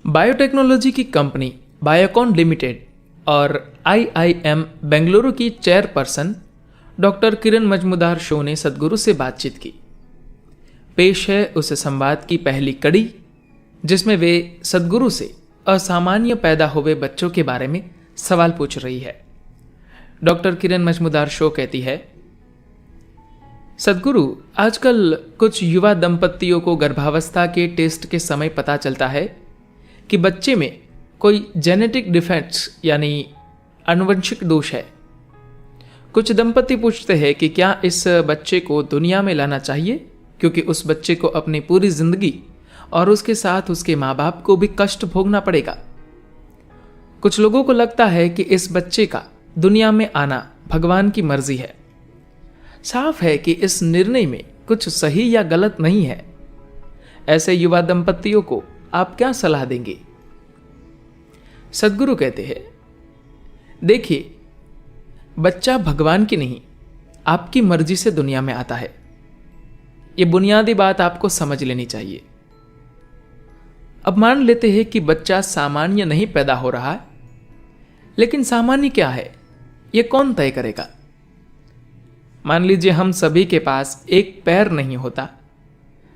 Biotechnology की company Biocon limited और IIM Bengaluru की चेयरपर्सन डॉक्टर किरण मजमुदार शो ने सद्गुरु से बातचीत की। पेश है उस संवाद की पहली कड़ी, जिसमें वे सद्गुरु से असामान्य पैदा हुए बच्चों के बारे में सवाल पूछ रही है। डॉक्टर किरण मजमुदार शो कहती है, सद्गुरु, आजकल कुछ युवा दंपतियों को गर्भावस्था के टेस्ट के समय पता चलता है कि बच्चे में कोई जेनेटिक डिफेक्ट्स यानी आनुवंशिक दोष है। कुछ दंपति पूछते हैं कि क्या इस बच्चे को दुनिया में लाना चाहिए, क्योंकि उस बच्चे को अपनी पूरी जिंदगी और उसके साथ उसके माँ बाप को भी कष्ट भोगना पड़ेगा। कुछ लोगों को लगता है कि इस बच्चे का दुनिया में आना भगवान की मर्जी है। साफ है कि इस निर्णय में कुछ सही या गलत नहीं है। ऐसे युवा दंपतियों को आप क्या सलाह देंगे? सद्गुरु कहते हैं, देखिए, बच्चा भगवान की नहीं, आपकी मर्जी से दुनिया में आता है। यह बुनियादी बात आपको समझ लेनी चाहिए। अब मान लेते हैं कि बच्चा सामान्य नहीं पैदा हो रहा है, लेकिन सामान्य क्या है यह कौन तय करेगा? मान लीजिए हम सभी के पास एक पैर नहीं होता,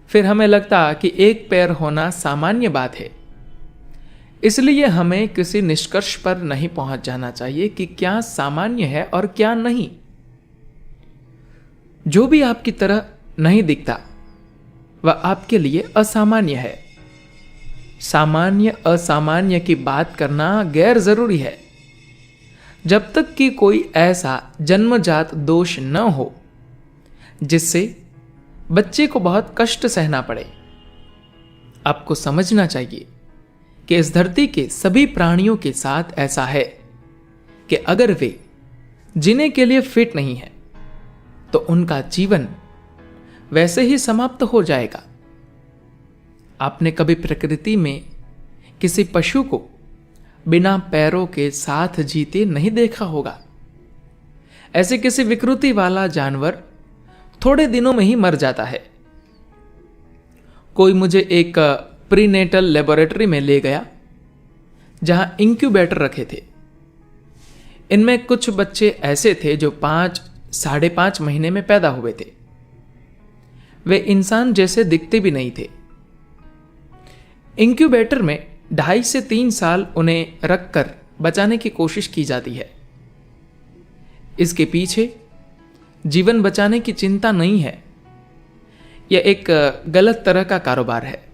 फिर हमें लगता कि एक पैर होना सामान्य बात है। इसलिए हमें किसी निष्कर्ष पर नहीं पहुंच जाना चाहिए कि क्या सामान्य है और क्या नहीं। जो भी आपकी तरह नहीं दिखता वह आपके लिए असामान्य है। सामान्य असामान्य की बात करना गैर जरूरी है, जब तक कि कोई ऐसा जन्मजात दोष न हो जिससे बच्चे को बहुत कष्ट सहना पड़े। आपको समझना चाहिए कि इस धरती के सभी प्राणियों के साथ ऐसा है कि अगर वे जीने के लिए फिट नहीं है तो उनका जीवन वैसे ही समाप्त हो जाएगा। आपने कभी प्रकृति में किसी पशु को बिना पैरों के साथ जीते नहीं देखा होगा। ऐसे किसी विकृति वाला जानवर थोड़े दिनों में ही मर जाता है। कोई मुझे एक प्रीनेटल लेबोरेटरी में ले गया जहां इंक्यूबेटर रखे थे। इनमें कुछ बच्चे ऐसे थे जो 5-5.5 महीने में पैदा हुए थे। वे इंसान जैसे दिखते भी नहीं थे। इंक्यूबेटर में 2.5 से 3 साल उन्हें रखकर बचाने की कोशिश की जाती है। इसके पीछे जीवन बचाने की चिंता नहीं है। यह एक गलत तरह का कारोबार है।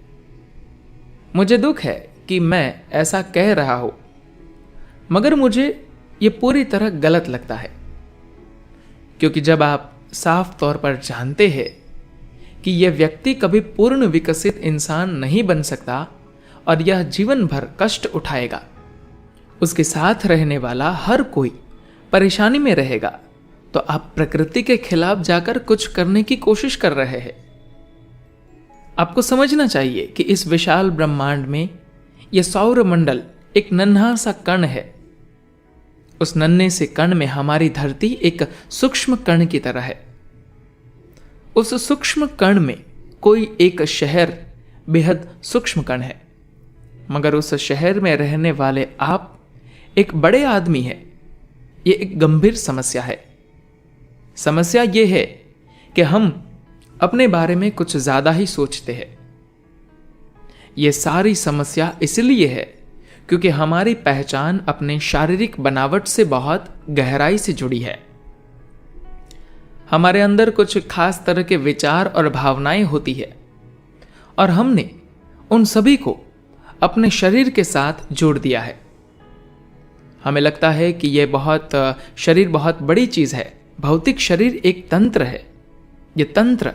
मुझे दुख है कि मैं ऐसा कह रहा हूं, मगर मुझे यह पूरी तरह गलत लगता है, क्योंकि जब आप साफ तौर पर जानते हैं कि यह व्यक्ति कभी पूर्ण विकसित इंसान नहीं बन सकता और यह जीवन भर कष्ट उठाएगा, उसके साथ रहने वाला हर कोई परेशानी में रहेगा, तो आप प्रकृति के खिलाफ जाकर कुछ करने की कोशिश कर रहे हैं। आपको समझना चाहिए कि इस विशाल ब्रह्मांड में यह सौर मंडल एक नन्हा सा कण है। उस नन्हे से कण में हमारी धरती एक सूक्ष्म कण की तरह है। उस सूक्ष्म कण में कोई एक शहर बेहद सूक्ष्म कण है, मगर उस शहर में रहने वाले आप एक बड़े आदमी हैं। यह एक गंभीर समस्या है। समस्या यह है कि हम अपने बारे में कुछ ज्यादा ही सोचते हैं। यह सारी समस्या इसलिए है क्योंकि हमारी पहचान अपने शारीरिक बनावट से बहुत गहराई से जुड़ी है। हमारे अंदर कुछ खास तरह के विचार और भावनाएं होती है और हमने उन सभी को अपने शरीर के साथ जोड़ दिया है। हमें लगता है कि यह शरीर बहुत बड़ी चीज है। भौतिक शरीर एक तंत्र है। यह तंत्र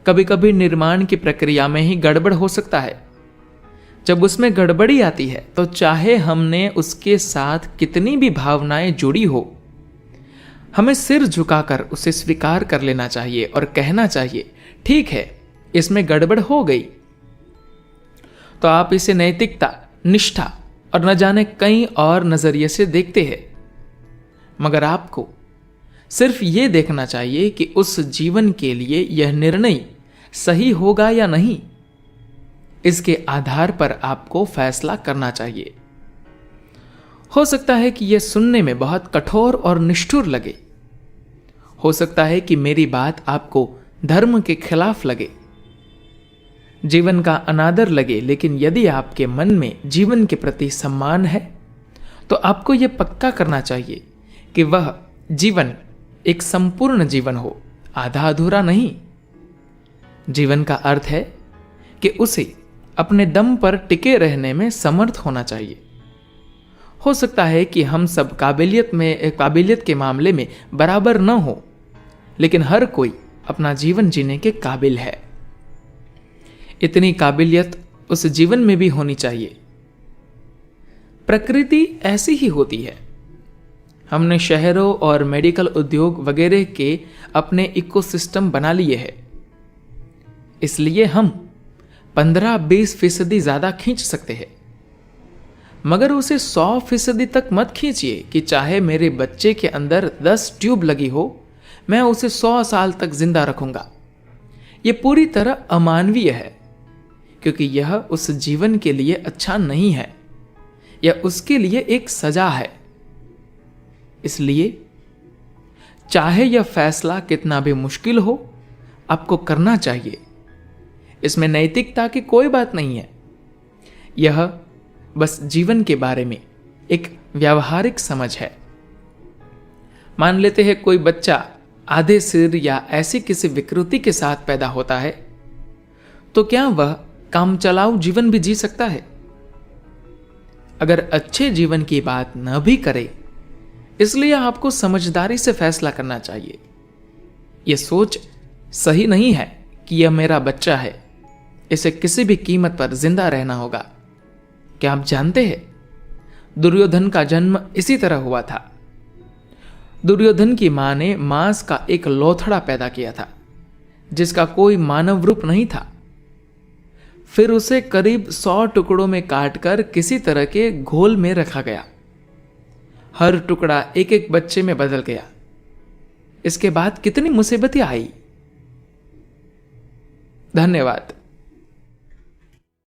कभी कभी निर्माण की प्रक्रिया में ही गड़बड़ हो सकता है। जब उसमें गड़बड़ी आती है तो चाहे हमने उसके साथ कितनी भी भावनाएं जुड़ी हो, हमें सिर झुकाकर उसे स्वीकार कर लेना चाहिए और कहना चाहिए, ठीक है, इसमें गड़बड़ हो गई। तो आप इसे नैतिकता, निष्ठा और न जाने कई और नजरिए से देखते हैं, मगर आपको सिर्फ यह देखना चाहिए कि उस जीवन के लिए यह निर्णय सही होगा या नहीं। इसके आधार पर आपको फैसला करना चाहिए। हो सकता है कि यह सुनने में बहुत कठोर और निष्ठुर लगे। हो सकता है कि मेरी बात आपको धर्म के खिलाफ लगे, जीवन का अनादर लगे, लेकिन यदि आपके मन में जीवन के प्रति सम्मान है तो आपको यह पक्का करना चाहिए कि वह जीवन एक संपूर्ण जीवन हो, आधा अधूरा नहीं। जीवन का अर्थ है कि उसे अपने दम पर टिके रहने में समर्थ होना चाहिए। हो सकता है कि हम सब काबिलियत के मामले में बराबर न हो, लेकिन हर कोई अपना जीवन जीने के काबिल है। इतनी काबिलियत उस जीवन में भी होनी चाहिए। प्रकृति ऐसी ही होती है। हमने शहरों और मेडिकल उद्योग वगैरह के अपने इकोसिस्टम बना लिए हैं, इसलिए हम 15-20% ज्यादा खींच सकते हैं, मगर उसे 100% तक मत खींचिए कि चाहे मेरे बच्चे के अंदर 10 ट्यूब लगी हो, मैं उसे 100 साल तक जिंदा रखूंगा। यह पूरी तरह अमानवीय है, क्योंकि यह उस जीवन के लिए अच्छा नहीं है, यह उसके लिए एक सजा है। इसलिए चाहे यह फैसला कितना भी मुश्किल हो, आपको करना चाहिए। इसमें नैतिकता की कोई बात नहीं है। यह बस जीवन के बारे में एक व्यावहारिक समझ है। मान लेते हैं कोई बच्चा आधे सिर या ऐसी किसी विकृति के साथ पैदा होता है, तो क्या वह कामचलाऊ जीवन भी जी सकता है? अगर अच्छे जीवन की बात न भी करे, इसलिए आपको समझदारी से फैसला करना चाहिए। यह सोच सही नहीं है कि यह मेरा बच्चा है, इसे किसी भी कीमत पर जिंदा रहना होगा। क्या आप जानते हैं, दुर्योधन का जन्म इसी तरह हुआ था। दुर्योधन की मां ने मांस का एक लोथड़ा पैदा किया था, जिसका कोई मानव रूप नहीं था। फिर उसे करीब 100 टुकड़ों में काटकर किसी तरह के घोल में रखा गया। हर टुकड़ा एक एक बच्चे में बदल गया। इसके बाद कितनी मुसीबतें आई। धन्यवाद।